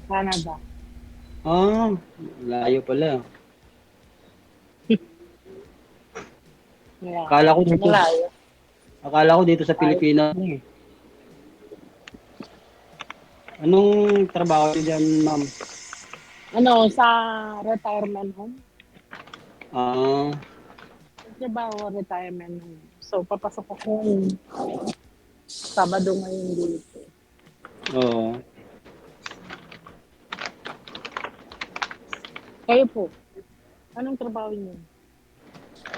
Canada. Ah, layo pala. Yeah. Akala ko dito, Malayo. akala ko dito sa Ay, Pilipinas lang eh. Anong trabaho niyo diyan, ma'am? ano, sa retirement home? Ah, Trabaho, retirement home. So, papasok ako Sabado ngayon dito. oo. Kayo po, anong trabaho niyo?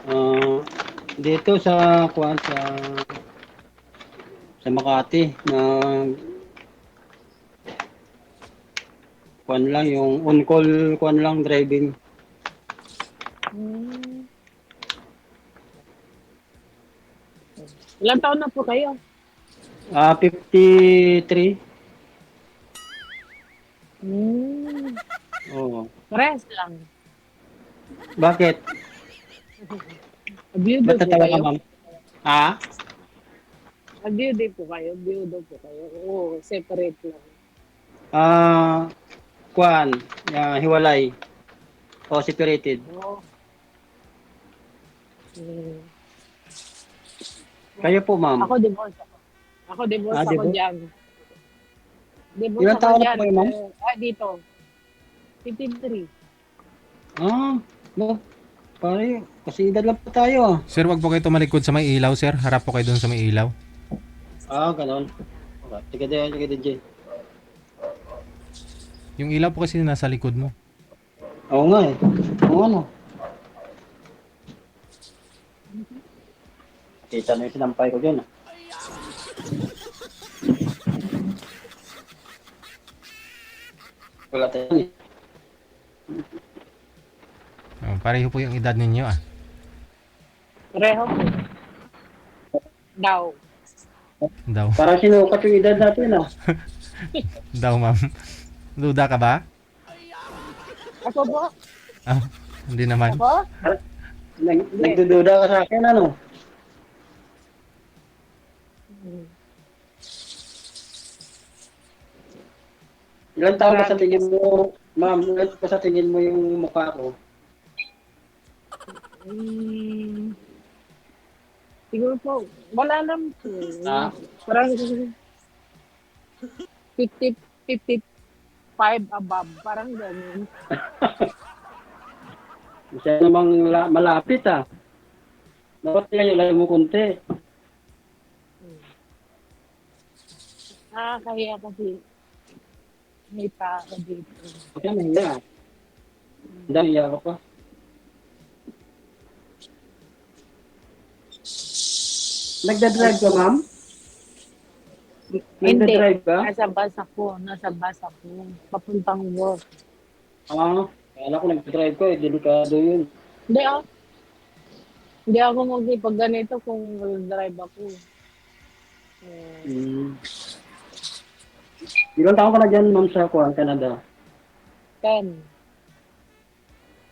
Ah, dito sa kuan sa Makati na kuan lang yung on call kuan lang driving. Hmm. Ilang taon na po kayo? 53. Hmm. Oo. Parehas lang. Bakit? Biyudo Ba't po natawa ka, kayo? ma'am? Ah? Biyudo po kayo? Biyudo po kayo? Oo, separate lang. Ah, kuan, hiwalay o separated. Oo. Hmm. Kayo po, ma'am? Ako divorce ako. Ako Ah, divorce di ako ba? diyan. Divorce Ilang ako taon na po diyan. kayo, ma'am? Dito. 53. Ah, no. Pare, kasi edad lang po tayo ah. Sir, wag po kayo tumalikod sa may ilaw, sir. Harap po kayo doon sa may ilaw. Ah, ganon. Okay. Sige din, Jay. Yung ilaw po kasi nasa likod mo. Oo nga eh. Oo ano. Kita na yung sinampay ko dyan ah. Wala tayo eh. Oh, pareho po yung edad ninyo ah. Pareho po. Daw. Daw. Para sinukat yung edad natin ah. Daw, ma'am. Duda ka ba? Ako po? Ah, hindi naman. Ako? Hindi. Nagdududa ka sa akin ano? Hmm. Ilan taon ba sa Marami tingin kasi. mo, ma'am, ilan ba sa tingin mo yung mukha ko? Hmm. Siguro po, wala lang po. Ah? Parang 50, 55 above. Parang ganun. Siya namang malapit ah. Dapat ngayon lang mo konti. Nakakahiya kasi may tao dito. Kaya nahiya. Dahil hiya ka pa. Nagda-drive ka, ma'am? Hindi. Nagda-drive ka? Nasa bus ako. Nasa bus ako. Papuntang work. Ah, kala ko nagda-drive ka eh. Delikado yun. Hindi ah. Hindi ako mag-ipag ganito kung drive ako. Hmm. Ilang taon ka na dyan, ma'am, sa Kuwait, Canada? 10.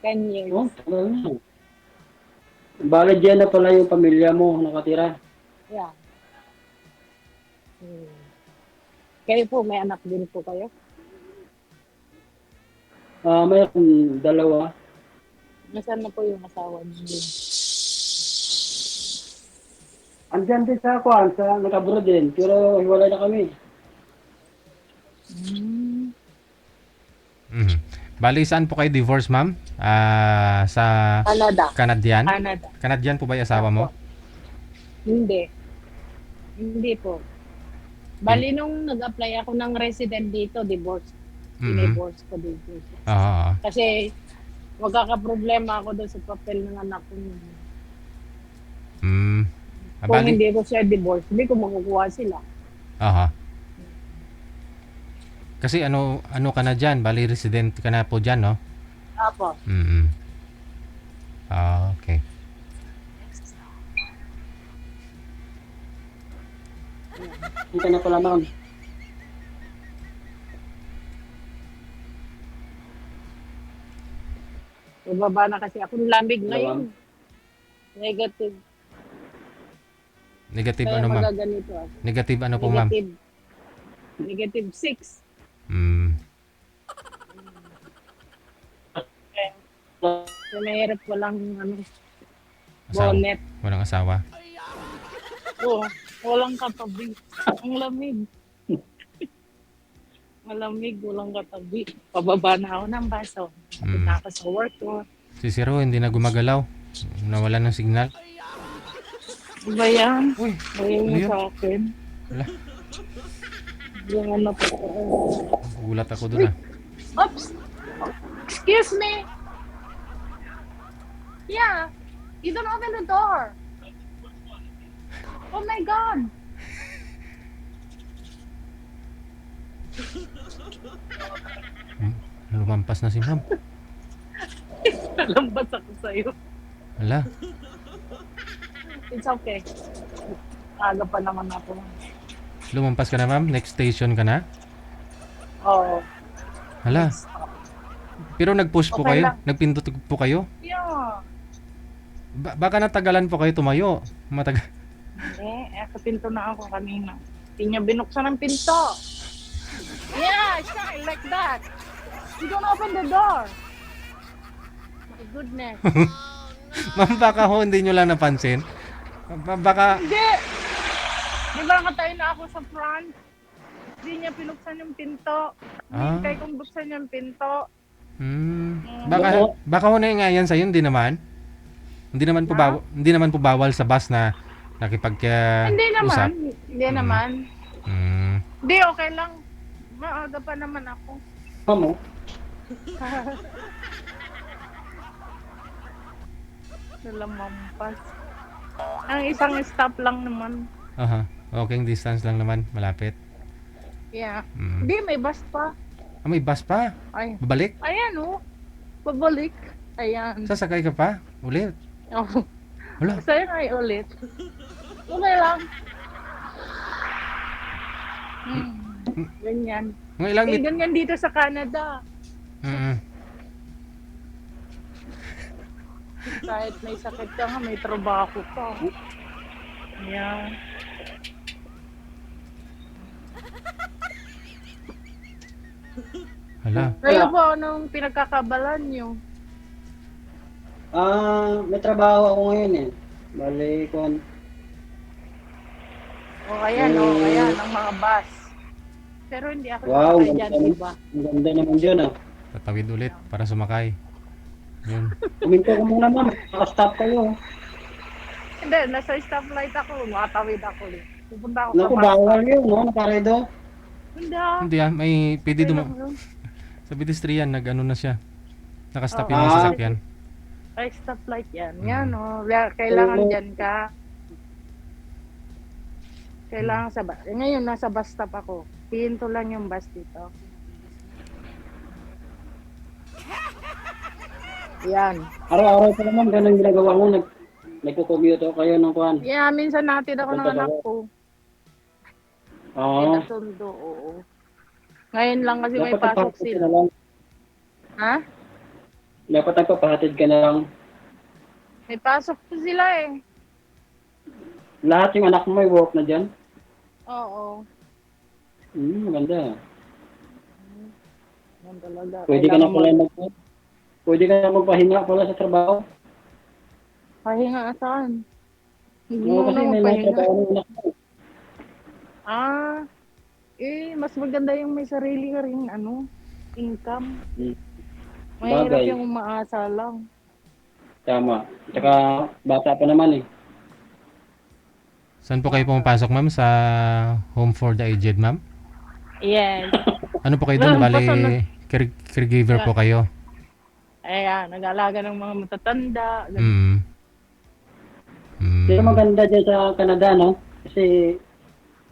10 years. Oh, tagal na. Bale, dyan na pala yung pamilya mo nakatira. Yeah. Hmm. Kayo po, may anak din po kayo? Ah, mayroon dalawa. Nasaan na po yung asawa niyo? Andyan din sa Kuwait, sa nag-abroad din. Pero hiwalay na kami. Hmm. Mhm. Bali, saan po kayo divorce, ma'am? Sa Canada. Canadian? Canada. Canadian po ba yung asawa Opo. mo? Hindi. Hindi po. Bali nung nag-apply ako ng resident dito, divorce. Mhm. Divorce ko dito. Oo. Kasi magkakaproblema ako doon sa papel ng anak ko. Mm. Kung Bali, hindi ko siya divorce, hindi ko makukuha sila. aha. Kasi ano ka na dyan? Bali, resident ka na po dyan, no? Apo. Mm. Ah, okay. Hindi na pala, ma'am. Bababa na kasi ako. Lamig Dalawang. ngayon. Negative. Negative Kaya ano, ma'am? magaganito ako. Negative ano po, ma'am? Negative. Negative 6. Mm. Sa mahirap walang Asawa. bonnet. Walang asawa. Oo, walang katabi. Ang lamig. Malamig, walang katabi. Pababa na ako ng baso. Kapit na ako sa work ko. Si Zero hindi na gumagalaw. Nawala ng signal. Iba yan. Uy, Ayaw ano mo yun? sa akin. Wala. Yung ano po. Gulat ako dun ah. Oops! Excuse me! Yeah! You don't open the door! Oh my God! Lumampas na si ma'am. Nalambas ako sa'yo. Wala. It's okay. Aga pa naman ako. Lumampas ka na ma'am. Next station ka na. Oo. Hala. Pero nag-push po Okay kayo? lang. Nagpindot po kayo? Yeah. Baka natagalan po kayo tumayo. Sa pinto na ako kanina. Hindi niya binuksan ang pinto. Yeah, shine like that. You don't open the door. My goodness. Ma'am, baka ho hindi nyo lang napansin. Baka, Hindi! Di ba nakatayo na ako sa front? Hindi niya pinuksan yung pinto. Ah. Hintay kong buksan yung pinto. baka ho na nga yan sa'yo, hindi naman. Hindi naman po bawal sa bus na nakipag Hindi naman. usap. Hindi naman. Hmm. Hindi, okay lang. Maaga pa naman ako. Mamo. Nalamampas. Ang isang stop lang naman. Aha. Walking distance lang naman, malapit. Yeah. Mm. Hindi, may bus pa. Ah, may bus pa. Ay. Babalik? Ayan oh. Pabalik. Ayan. Sasakay ka pa? Ulit? Oh. Wala. Sa'yo nga ulit. Okay lang. Ganyan. Mga ilang Eh, ganyan dito sa Canada. Mm. Kahit may sakit ka nga, may trabaho ka. Yeah. Hala. Kayo po, anong pinagkakabalan nyo? May trabaho ako ngayon eh. Bali, O kaya, no? Kaya, ng mga bus. Pero hindi ako Wow, sakay dyan, ganda. diba? Ang ganda naman dyan ah. Tatawid ulit para sumakay. Yun. Kuminto ko muna ma'am. Naka-stop kayo. Hindi, nasa stoplight ako. Makatawid ako. Pupunta ako Naku, sa bus bawal stop. yun, no? Nakaredo. Hindi ah. Hindi ah, may pwede Okay lang yun. sa pedestrian, nag-ano na siya. Nakastop Oo. yung mga Ah. sasakyan. Ay, stoplight yan. Yan, no? Kailangan dyan ka. Kailangan sa bus. Ngayon, nasa bus stop ako. Hinto lang yung bus dito. Yan. Araw-araw pa naman, ganun ginagawa mo. Nagko-commute ako kayo ng kuhan. Yeah, minsan natin ako ng anak ko. Oo. May nasundo, oo. Ngayon lang kasi may Dapat pasok nagpahatid ka sila. na lang. Ha? Dapat nagpapahatid ka na lang. May pasok po sila eh. Lahat yung anak mo may work na dyan. Oo. Maganda. Yan talaga. Pwede ka na Kailangan pala pwede ka na magpahinga pala sa trabaho. Pahinga saan? Hindi Oo, mo kasi na may mga magpahinga. trabaho ng anak mo. Mas maganda yung may sarili ka rin, income. Hmm. Mahirap Bagay. yung umaasa lang. Tama. Tsaka bata pa naman eh. Saan po kayo pumapasok, ma'am? Sa Home for the Aged, ma'am? Yes. Ano po kayo doon? Well, basta Bali, caregiver po kayo. Ayan, nag-aalaga ng mga matatanda. ganun. Pero maganda dyan sa Canada, no? Kasi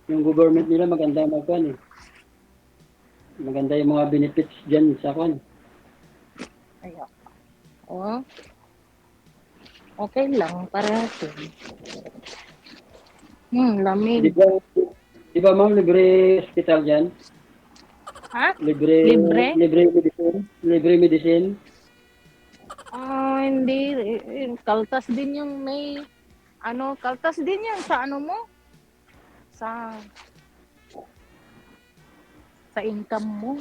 yung government nila maganda magkuhan eh. Maganda yung mga benefits dyan sa kuhan. Ayan. Oh. Okay lang, parehas yun. Lamig. Di ba ma'am, libre hospital dyan? Ha? Libre medicine? Libre medicine? Hindi. Kaltas din yung kaltas din yan sa mo? Sa income mo.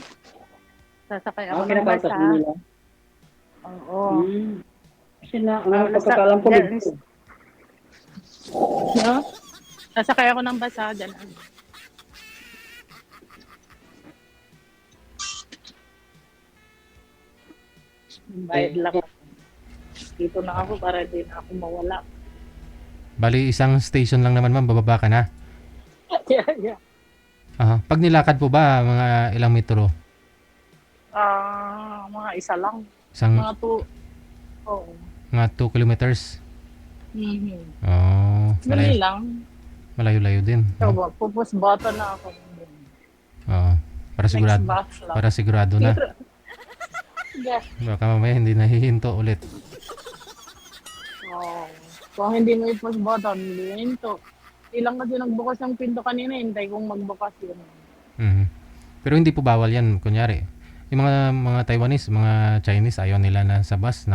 Sasakay ako ng Kinakaltas bus, din nila. Oo. Kasi na, Ah, ang pagkakalam ko, dyan- dito. No? Sasakay ako ng basa dyan. Bayad lang. Dito na ako para di na ako mawala. Bali, isang station lang naman ma'am, bababa ka na. Yeah. Aha. Pag nilakad po ba, mga ilang metro? Mga isa lang. Isang, Mga 2. Oo. mga 2 kilometers? Mhm. Oh, Dali lang. malayo-layo din. So, No? pupus button na ako. Oo. Para sigurado, Next box lang. para sigurado na. Yes. Baka mamaya hindi nahihinto ulit. Oh. Kung hindi mo i-push button, hindi hinto. Ilang kasi nagbukas ng pinto kanina, hintay kong magbukas yun. Mhm. Pero hindi po bawal yan, kunyari. Yung mga Taiwanese, mga Chinese, ayaw nila na sa bus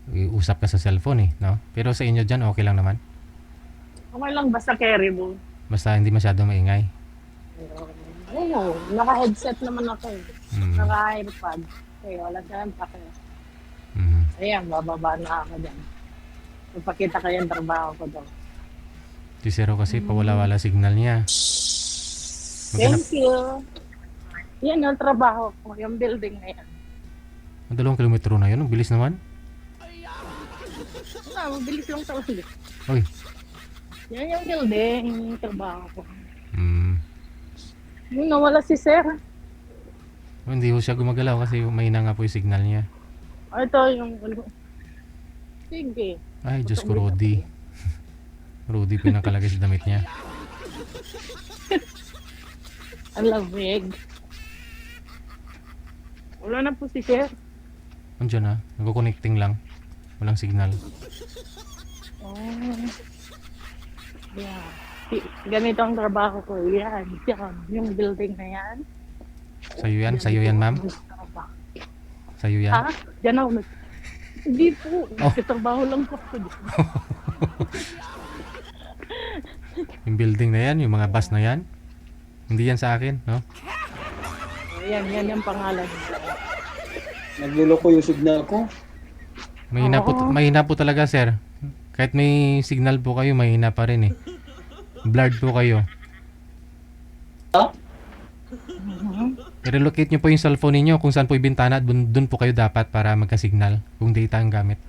usap ka sa cellphone eh, no? Pero sa inyo dyan, okay lang naman. Okay lang, basta carry mo. Basta hindi masyadong maingay. Oo, naka-headset naman ako eh. Mhm. Naka-airpod. Kaya wala siyang pake. Mhm. Ayan, bababa na ako dyan. Ipakita ko yung trabaho ko daw. Si Zero kasi pawala-wala signal niya. Maghanap, Thank you. Yan ang trabaho ko, yung building na yan. 2 kilometro na yun, ang bilis naman. Mabilis lang talaga. Oy. Yan yung building, yung trabaho ko. Mm. Yung nawala si Sir. Hindi ho siya gumagalaw kasi mahina nga po yung signal niya. Ito yung ano. Sige. Ay, Diyos ko, Rudy. Rudy po yung nakalagay sa damit niya. Ang lamig. Wala na po si Sir. Andiyan na, nagko-connecting lang. Walang signal. Oh. Yeah. Ganito ang trabaho ko. Yan. Yan. Yung building na yan. Sa'yo yan, ma'am? Sa'yo yan? Ha? Diyan ako. Hindi po. Oh. Katrabaho lang po ako. Yung building na yan, yung mga bus na yan. Hindi yan sa akin, no? Yan yung pangalan. Nagluloko yung signal ko. Mahina po talaga, sir. Kahit may signal po kayo, mahina pa rin eh. Blurred po kayo. Ha? I-relocate nyo po yung cellphone niyo kung saan po yung bintana at dun po kayo dapat para magka-signal kung data ang gamit.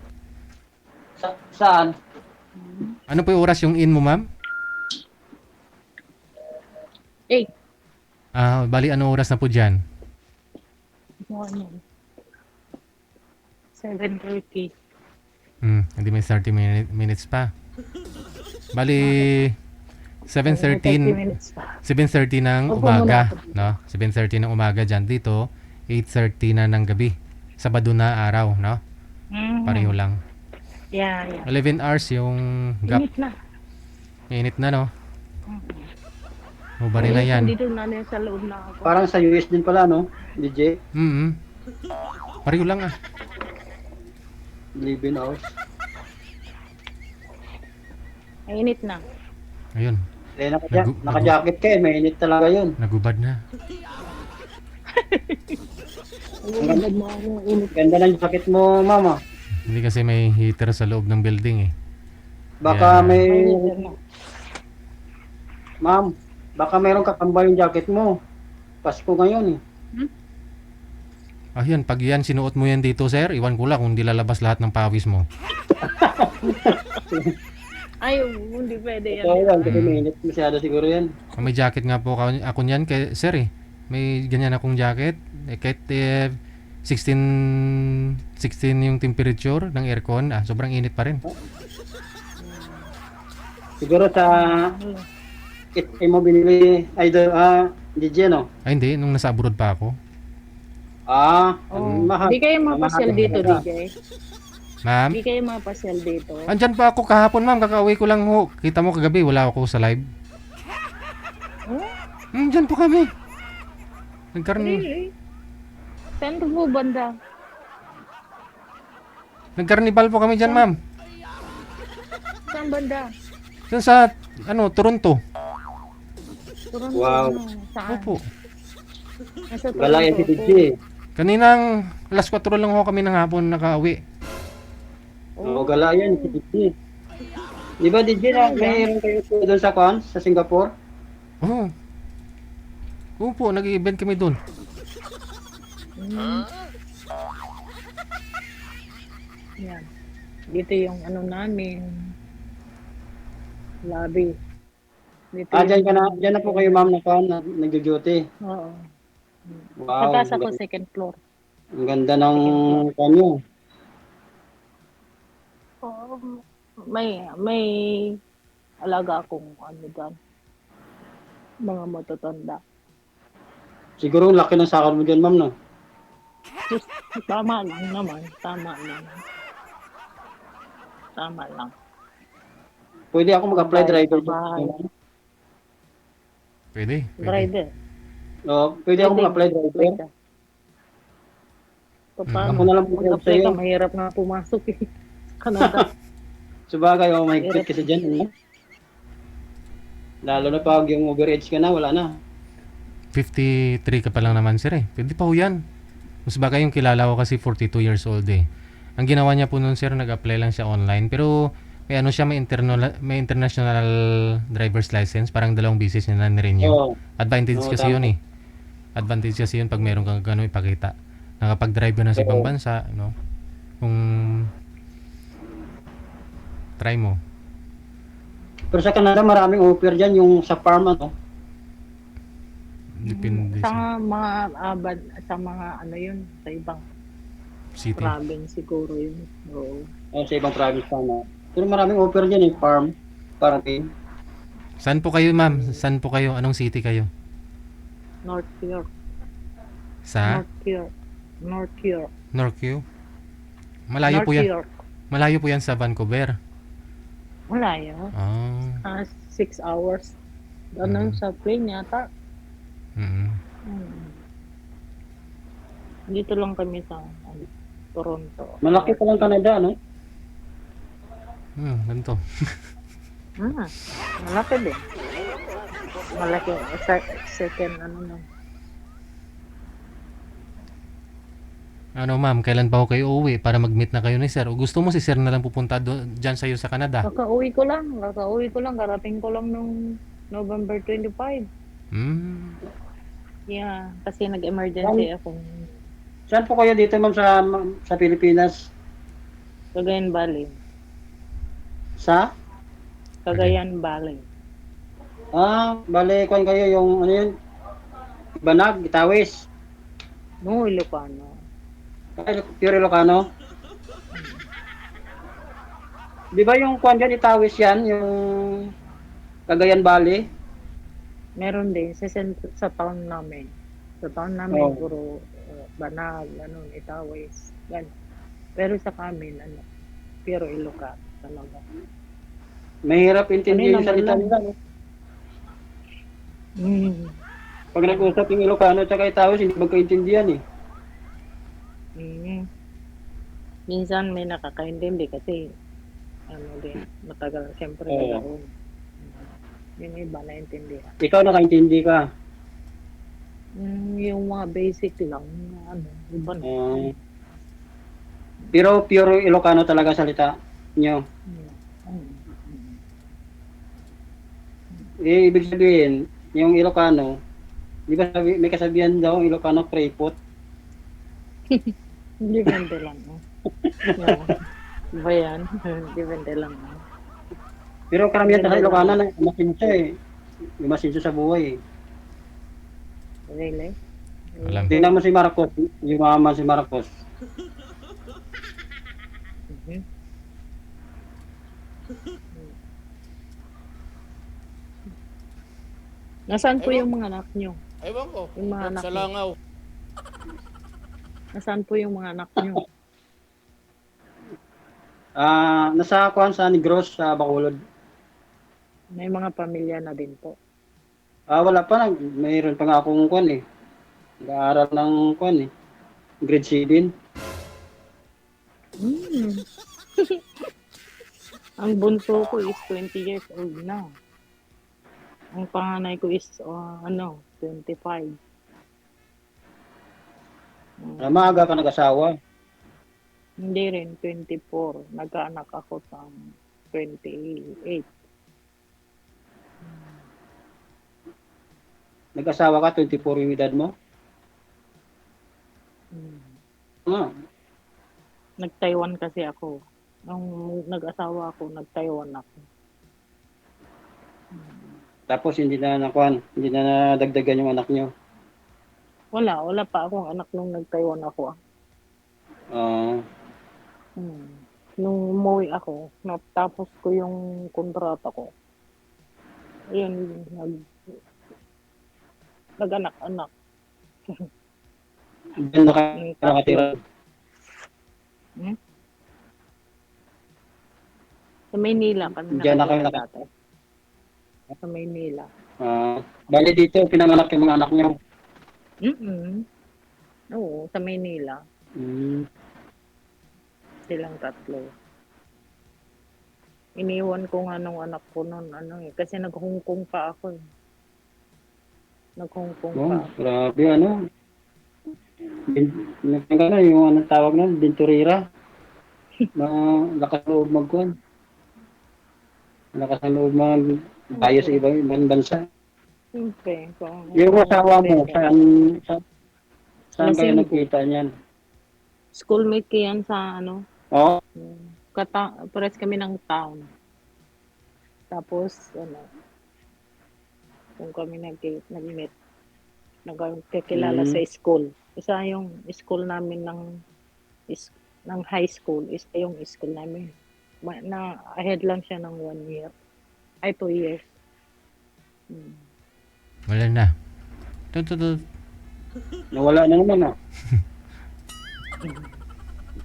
Saan? Ano po yung oras yung in mo, ma'am? 8. Bali, ano oras na po dyan? Morning. 7:30. Hindi may 30 minutes pa. Bali, 7:13 minutes pa. 7:30 ng Opo, umaga, muna no? 7:30 ng umaga dyan dito, 8:30 na ng gabi. Sabado na araw, no? Pareho lang. Yeah. 11 hours yung gap. Init na. Mainit na, no? Mubari na yan. Dito na sa loob na ako. Parang sa US din pala, no? DJ? Pareho lang ah. 11 hours. Init na. Ayun, Eh, naka-jacket ka eh. Mainit talaga yun. nagubad na. Nagugulad mo ako init. Ganda ng jacket mo, mama. Hindi kasi may heater sa loob ng building eh. Baka Yeah. may... Init na. Ma'am, baka mayroong kakambal yung jacket mo. Pasko ngayon eh. Yan, pag yan sinuot mo yan dito, sir, iwan ko lang kung di lalabas lahat ng pawis mo. Ay, hindi pwede yan. Ito yan, kasi mainit masyado siguro yan. May jacket nga po ako niyan, sir eh. May ganyan akong jacket. Kahit 16 yung temperature ng aircon, sobrang init pa rin. Siguro sa... mo binili, DJ, no? Ay hindi, nung nasa abroad pa ako. Mahal. Hindi kayo mapasyal dito, DJ. Ma'am? Hindi kayo mapasyal dito. Andyan pa ako kahapon, ma'am. Kakauwi ko lang ho. Kita mo kagabi, wala ako sa live. Andyan po kami. Really? Saan to po banda? Nagkarnibal po kami dyan, ma'am. Saan banda? Dyan sa, Toronto. Toronto. Wow. Saan? Opo. Nasa Galaya si Toronto. DJ. Kaninang alas 4 lang ho kami ng hapon nakauwi. Oh, gala yan, si DJ. Di ba, DJ, na mayroon kayo doon sa Kwan, sa Singapore? Oo. Opo, nag-event kami doon. Mm. Yan. Dito yung ano namin. Lobby. Dito Dyan na po kayo, ma'am, na Kwan, nag-duty. Oo. Wow, Sa taas ako, second floor. ang ganda ng Second floor. Kwan nyo. Oo. May alaga akong ano dyan. Mga matatanda. Siguro ang laki ng sakal mo dyan, ma'am, no? Just, tama lang naman. Tama lang. Tama lang. Pwede ako mag-apply Bahay, driver bahay. dyan. Pwede. Driver. Pwede ako mag-apply driver. Ka. Paano? Ako na lang mag-apply Mag-apply ka, sa'yo. mahirap nga pumasok eh. Canada. Sabagay, mahigpit kasi dyan. Ano? Lalo na pag yung overage ka na, wala na. 53 ka pa lang naman sir eh. Pwede pa ho yan. Mas baka yung kilala ko kasi 42 years old eh. Ang ginawa niya po nun sir, nag-apply lang siya online. Pero may ano siya, may international driver's license. Parang 2 beses niya na nirenew. Oo. Advantage Oo, kasi tama. yun eh. Advantage kasi yun pag meron kang gano'ng ipakita. Nakapag-drive ka na sa ibang Oo. bansa, no? Kung try mo. Pero sa Canada, maraming offer dyan yung sa farm, ano? Depende Sa sa mga sa mga ano yun, sa ibang city. province siguro yun. Oo. O sa ibang province pa na. Pero maraming offer dyan yung farm. Parating. Saan po kayo ma'am? Saan po kayo? Anong city kayo? North York. Sa North York. North York. Northview? Malayo North po yan. York. Malayo po yan sa Vancouver. Malayo. Ah. 6 hours. Ganun sa plane yata. Mm. Dito lang kami sa Toronto. Malaki pa lang Canada, no? Ganito. Malaki din. Malaki. Second ano na. Ano ma'am, kailan pa ako kayo uuwi para mag-meet na kayo ni sir? O gusto mo si sir na lang pupunta dyan sa'yo sa Canada? Kakauwi ko lang. Karating ko lang nung November 25. Hmm. Yeah, kasi nag-emergency akong Saan po kayo dito, ma'am, sa Pilipinas? Cagayan Valley. Sa? Cagayan Valley. Bale, kung kayo yung, ano yun? Banag, Itawis. No, Ilocano. Pure Ilocano. Di ba yung kwan dyan, Itawis yan, yung Cagayan Valley? Meron din sa town namin. Sa town namin, Oh. puro Banag, ano, Itawis, gan. Pero sa kami, ano, pure Ilocano talaga. Mahirap intindihin yung Ano salita naman nila, no? Pag nag-usap yung Ilocano at saka Itawis, hindi magkaintindihan eh. Minsan may nakakaintindi kasi ano din, matagal siyempre Oo. taon. Yung iba naintindihan. Ikaw nakaintindi ka. Yung mga basic lang, ano, iba na. Pero pure Ilocano talaga salita nyo. Ibig sabihin, yung Ilocano, di ba may kasabihan daw ang Ilocano krepot? Depende lang. Yeah. Ba yan? Depende lang. Pero karamihan sa Ilocano na masinso eh. Yung masinso sa buhay eh. Really? Alam. Tingnan mo si Marcos, yung mama si Marcos. Nasaan po yung mga anak nyo? Ewan ko. Yung mga anak Sa nyo. langaw. Nasaan po yung mga anak nyo? Nasa kuan sa Negros sa Bacolod. May mga pamilya na din po. Wala pa, mayroon pa nga akong kuan eh. Nag-aaral ng kuan eh. Grade 7. Ang bunso ko is 20 years old na. Ang panganay ko is 25. Maaga ka nag-asawa. Hindi rin, 24. Nagkaanak ako sa 28. Nag-asawa ka, 24 yung edad mo? Hmm. Ah, Nag-Taiwan kasi ako. Nung nag-asawa ako, nag-Taiwan ako. tapos hindi na nakuan, hindi na nadagdagan yung anak nyo. Wala pa akong anak nung nag-Taiwan ako. Ah, Nung umuwi ako, natapos ko yung kontrata ko. Ayun, nag-anak-anak. diyan na ka Yung nakatira. Hmm? Sa Maynila kami Diyan na kayo nakatira dati. Sa Maynila. Bali dito, pinanganak yung mga anak nyo. Oo, sa Maynila. Mm. Silang tatlo. Iniwan ko nga nung anak ko noon, kasi nag-Hong Kong pa ako eh. Nag-Hong Kong pa Oh, ako. grabe ano. Yung anong tawag nun, Binturira. Na lakas loob magkuhan. Lakas loob bayo sa ibang bansa. Siyempre. Yung asawa mo, saan kayo Lasing ko. nagkita niyan? Schoolmate ko yan sa Oh, pares kami ng town. Tapos, kung kami nag-meet, nagkakilala sa school. Isa yung school namin ng high school, isa yung school namin. Ahead lang siya ng 1 year. Ay, 2 years. Wala na. Tututut. nawala na naman ah.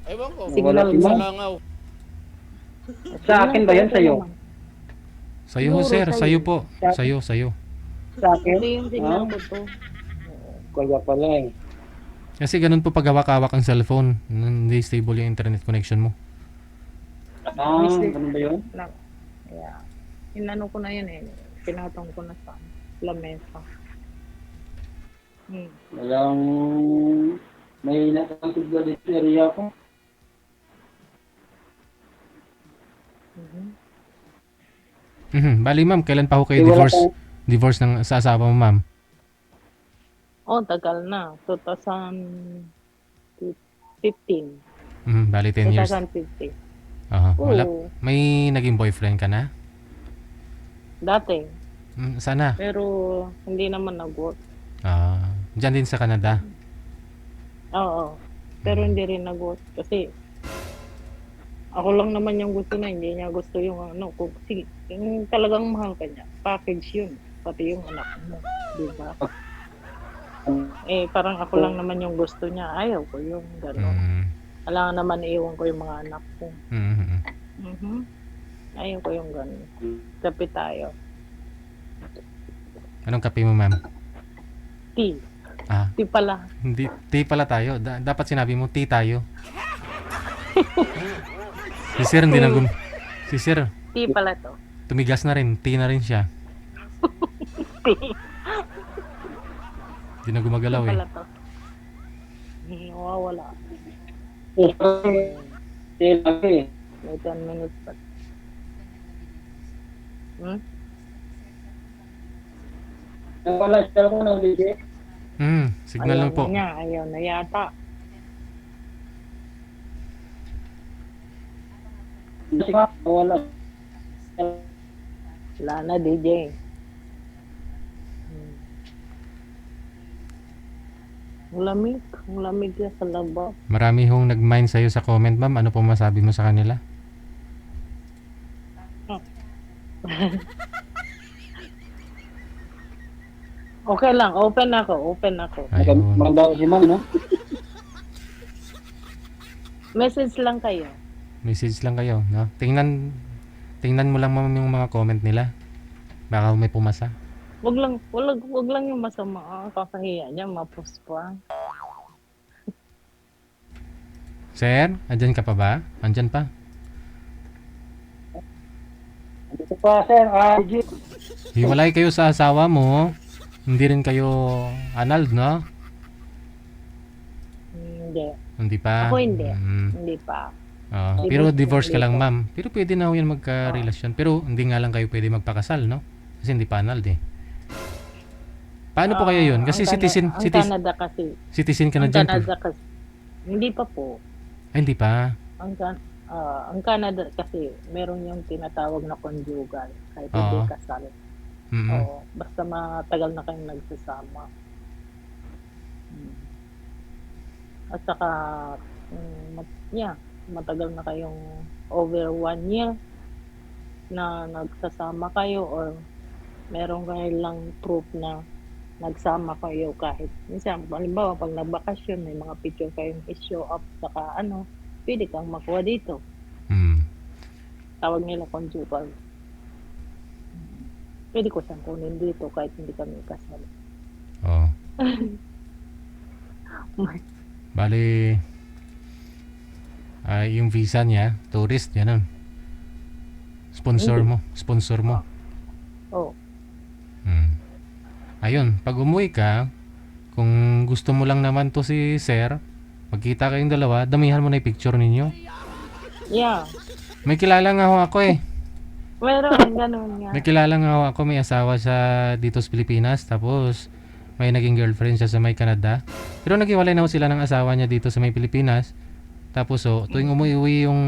Ewan ko. Signal si mo. Ma'am. Langaw. Sa akin ba yan, sa'yo? Sa'yo ho, Siguro sir. sa'yo. Sa'yo po. Sa'yo. Sa akin? Ito yung signal ko to. Kaya pala eh. Kasi ganun po pag hawak-hawak ang cellphone. Hindi stable yung internet connection mo. Ganun ba yun? Kaya, inano ko na yun eh. Pinatong ko na sa lamesa. Walang may natangkid ba dito sa area ko? Bali ma'am, kailan pa ho kayo Eh, wala divorce? Divorce ng sa asawa mo ma'am? Oh, tagal na. 2015. Bali 10 years. 2015. Wala. Oo. May naging boyfriend ka na? Dati. Sana. Pero, hindi naman nag-work. Diyan din sa Canada. Oo. Pero hindi rin nag-work. Kasi, ako lang naman yung gusto na. Hindi niya gusto yung yung talagang mahal ka niya. Package yun. Pati yung anak mo. Diba? Parang ako lang naman yung gusto niya. Ayaw ko yung gano'n. Alangan naman iiwan ko yung mga anak ko. Ayaw ko yung gano'n. Kape tayo. Anong kape mo ma'am? Tea. Ah, Tea pala. hindi. Tea pala tayo. Dapat sinabi mo, tea tayo. Si sir, hindi na Si sir, Tea pala to. tumigas na rin. Tea na rin siya. Hindi na gumagalaw Tea eh. pala to. Nawawala. Lagi. May 10 minutes pa. Nawala siya ko ng DJ. Signal lang po. Ayaw na yata. Nawala. Wala na, DJ. Ang lamig na sa labas. Marami hong nag-mind sa'yo sa comment ma'am. Ano po masabi mo sa kanila? Okay lang, open ako. Ayun. Maganda si ma'am, no? Message lang kayo. Message lang kayo, no? Tingnan mo lang ma'am yung mga comment nila. Baka may pumasa. Wag lang yung masama. Kakahiya niya, ma-post pa. Sir, andyan ka pa ba? Andyan pa? Dito pa, sir. DJ. Hiwalay kayo sa asawa mo. Hindi rin kayo annulled, no? Hindi. Hindi pa? Ako hindi. Mm. Hindi pa. Oo. Divorce Pero na, divorce ka hindi lang, pa. ma'am. Pero pwede na ho yan magka-relasyon. Pero hindi nga lang kayo pwede magpakasal, no? Kasi hindi pa annulled eh. Paano po kaya yun? Kasi Ang Canada kasi. citizen ka na Ang dyan. Canada kasi. Hindi pa po. Ay, hindi pa. Ang Canada kasi meron yung tinatawag na conjugal kahit Oo. hindi kasal. Mm. Oo, basta matagal na kayong nagsasama. Mm. At saka matagal na kayong over 1 year na nagsasama kayo or meron kayo lang proof na nagsama kayo kahit minsan, halimbawa pag nagbakasyon may mga picture kayong i-show up saka pwede kang makuha dito. Mm. Tawag nila conjugal. Pwede ko siyang kunin dito kahit hindi kami kasal. Oo. Bali, yung visa niya, tourist, yan. Sponsor mo. Oh, Hmm. Ayun, pag umuwi ka, kung gusto mo lang naman to si Sir, magkita kayong dalawa, damihan mo na yung picture ninyo. yeah. May kilala nga ho ako eh. Meron, ganun nga. May kilala nga ho ako, may asawa siya dito sa Pilipinas, tapos may naging girlfriend siya sa may Canada. Pero naghiwalay na ho sila ng asawa niya dito sa may Pilipinas. Tapos tuwing umuwi yung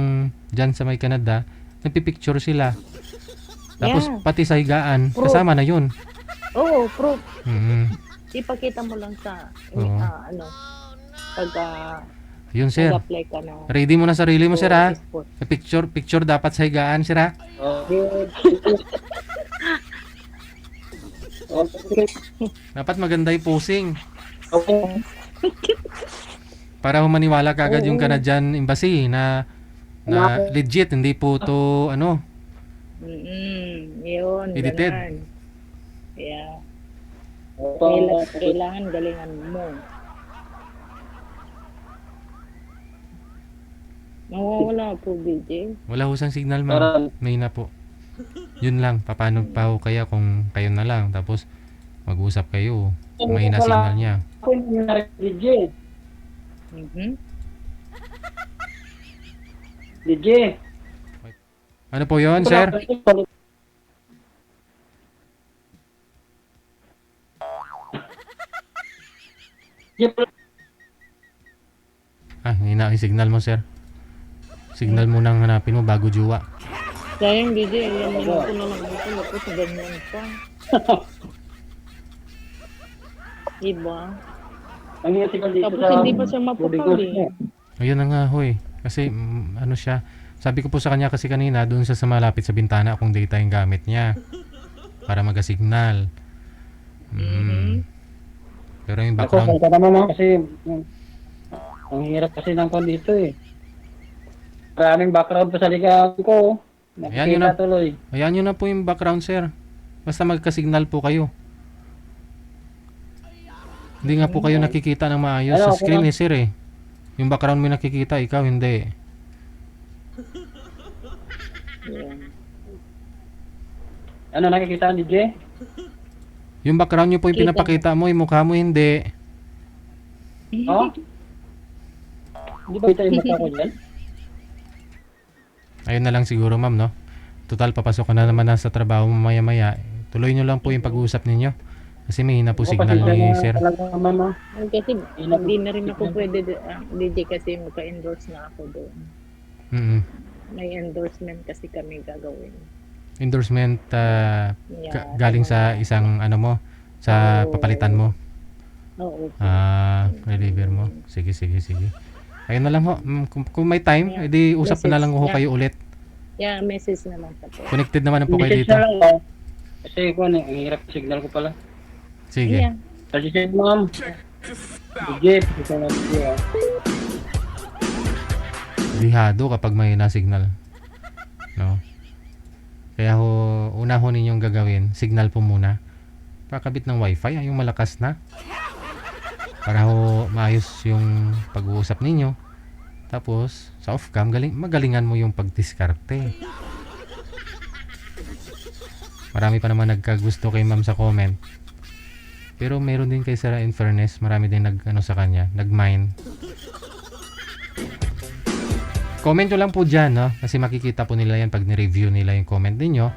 dyan sa may Canada, nagpipicture sila. Tapos Yeah. pati sa higaan, Proof. kasama na yun. Oo, proof. Mm. Ipakita mo lang sa, Oo. pag Yun, Sir. nag-apply ka na. Ready mo na sarili mo, Sir, ha? passport. Picture dapat sa higaan, Sir, ha? Okay. Dapat maganda yung posing. Okay. Para humaniwala kagad yung Oo. Canadian Embassy na legit, hindi po to, Yun, Edited. ganun. Yeah. Okay. Kailangan galingan mo. Mawawala po, BJ. wala husang signal, ma'am. Parang- May na po. Yun lang, paano pa ho kaya kung kayo na lang, tapos mag-usap kayo, may na signal niya. Ako yung nangyari, DJ. Mhm. DJ. Ano po yun, Sir? Hina yung signal mo, Sir. Signal mo nang hanapin mo bago juwa. Sayang, BJ. Alam mo ko na lang ito. Tapos ganyan pa. Diba? Ang hirap dito Tapos sa hindi pa siya mapapal Bodigos eh. Ayun na nga, hoy. Kasi, siya. Sabi ko po sa kanya kasi kanina, doon siya sa malapit sa bintana kung data yung gamit niya. Para mag-signal. Pero yung Ako, background, kaya naman ako kasi ang hirap kasi ng kon dito eh. Maraming background pa sa ligawan ko. Ayan, yun na. Nakikita tuloy. ayan yun na po yung background, Sir. Basta magka-signal po kayo. Hindi nga po kayo nakikita ng maayos sa Ano, screen eh, Sir eh. Yung background mo nakikita, ikaw hindi. Yeah. Ano nakikita ni DJ? Yung background nyo po yung Kita pinapakita mo, yung mukha mo hindi. Oh? Hindi ba kita yung mukha ko dyan? Ayun na lang siguro, ma'am, no? Total, papasok ka na naman na sa trabaho mo maya-maya. Tuloy nyo lang po yung pag-uusap ninyo. Kasi may hina po signal ni Sir. Talaga mama. Kasi hindi na rin ako pwede, DJ, kasi magka-endorse na ako doon. Mm-mm. May endorsement kasi kami gagawin. Endorsement Yeah, galing sa isang sa Oo. papalitan mo. Oo. Reliever mo. Sige. Ayun na lang ho. Kung may time, Yeah. edi usap na lang ho Yeah. kayo ulit. Yeah, message naman sa po. Connected naman po kayo Message dito. na lang oh. Kasi ko ang hirap signal ko pala. Sige. Yeah. Kasi siya ma'am. DJ, ito na DJ ah. Lihado kapag may na-signal. No? Kaya una ho ninyong gagawin, signal po muna. Pakabit ng wifi, yung malakas na. Para maayos yung pag-uusap ninyo. Tapos, sa off-cam, magalingan mo yung pagdiskarte. Marami pa naman nagkagusto kay ma'am sa comment. Pero meron din kay Sarah in fairness, marami din sa kanya, nag-mine. Comment nyo lang po dyan, no? Kasi makikita po nila yan pag ni-review nila yung comment ninyo.